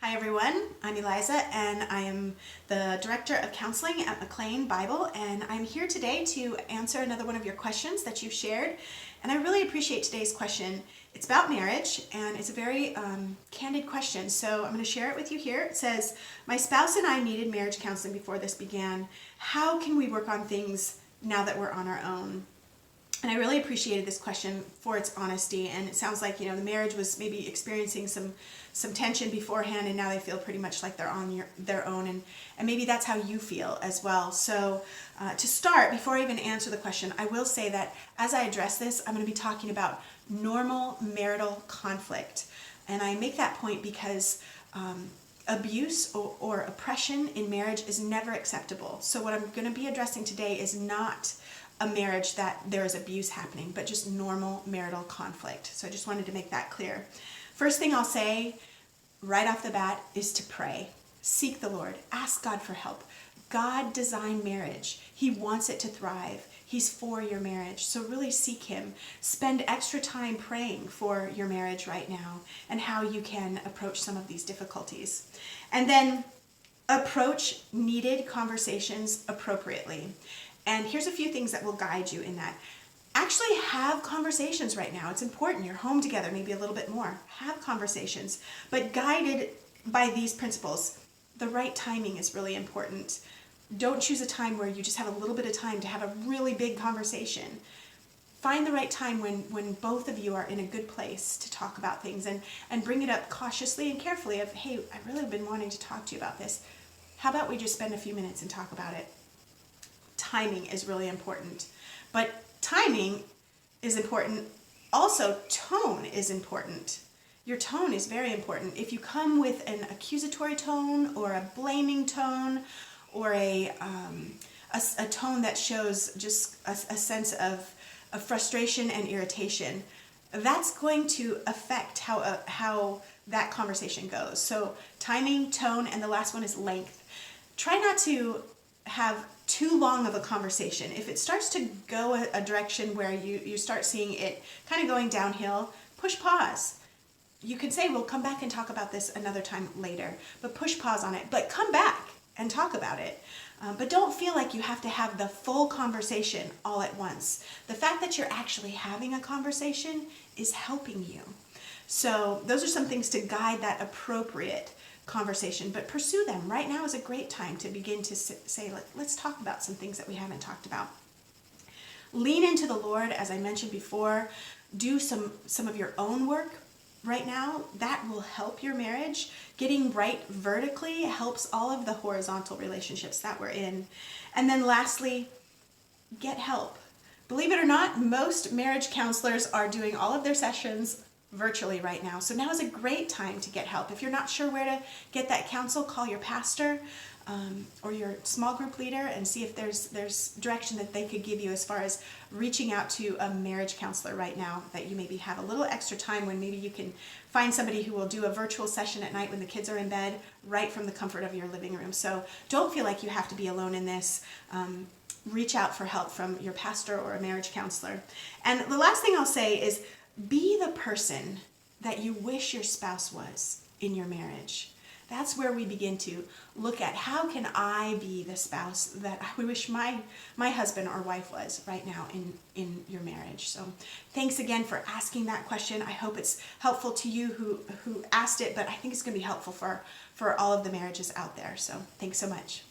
Hi everyone, I'm Eliza and I am the Director of Counseling at McLean Bible, and I'm here today to answer another one of your questions that you've shared. And I really appreciate today's question. It's about marriage and it's a very candid question, so I'm going to share it with you here. It says, my spouse and I needed marriage counseling before this began. How can we work on things now that we're on our own? And I really appreciated this question for its honesty, and it sounds like, the marriage was maybe experiencing some tension beforehand, and now they feel pretty much like they're on their own, and maybe that's how you feel as well. So to start, before I even answer the question, I will say that as I address this, I'm going to be talking about normal marital conflict. And I make that point because abuse or oppression in marriage is never acceptable. So what I'm going to be addressing today is not a marriage that there is abuse happening, but just normal marital conflict. So I just wanted to make that clear. First thing I'll say right off the bat is to pray. Seek the Lord. Ask God for help. God designed marriage. He wants it to thrive. He's for your marriage. So really seek Him. Spend extra time praying for your marriage right now and how you can approach some of these difficulties. And then approach needed conversations appropriately. And here's a few things that will guide you in that. Actually have conversations right now. It's important. You're home together, maybe a little bit more. Have conversations, but guided by these principles. The right timing is really important. Don't choose a time where you just have a little bit of time to have a really big conversation. Find the right time when both of you are in a good place to talk about things, and bring it up cautiously and carefully of, hey, I really have been wanting to talk to you about this. How about we just spend a few minutes and talk about it? Timing is really important, but timing is important. Also, tone is important. Your tone is very important. If you come with an accusatory tone or a blaming tone or a tone that shows just a sense of frustration and irritation, that's going to affect how that conversation goes. So timing, tone, and the last one is length. Try not to have too long of a conversation. If it starts to go a direction where you start seeing it kind of going downhill, push pause. You could say, we'll come back and talk about this another time later, but push pause on it. But come back and talk about it. But don't feel like you have to have the full conversation all at once. The fact that you're actually having a conversation is helping you. So those are some things to guide that appropriate conversation, but pursue them. Right now is a great time to begin to say, let's talk about some things that we haven't talked about. Lean into the Lord, as I mentioned before. Do some of your own work right now. That will help your marriage. Getting right vertically helps all of the horizontal relationships that we're in. And then lastly, get help. Believe it or not, most marriage counselors are doing all of their sessions virtually right now. So now is a great time to get help. If you're not sure where to get that counsel, call your pastor or your small group leader and see if there's direction that they could give you as far as reaching out to a marriage counselor right now, that you maybe have a little extra time when maybe you can find somebody who will do a virtual session at night when the kids are in bed, right from the comfort of your living room. So don't feel like you have to be alone in this. Reach out for help from your pastor or a marriage counselor. And the last thing I'll say is, be the person that you wish your spouse was in your marriage. That's where we begin to look at, how can I be the spouse that I wish my husband or wife was right now in your marriage. So thanks again for asking that question. I hope it's helpful to you who asked it, but I think it's going to be helpful for all of the marriages out there. So thanks so much.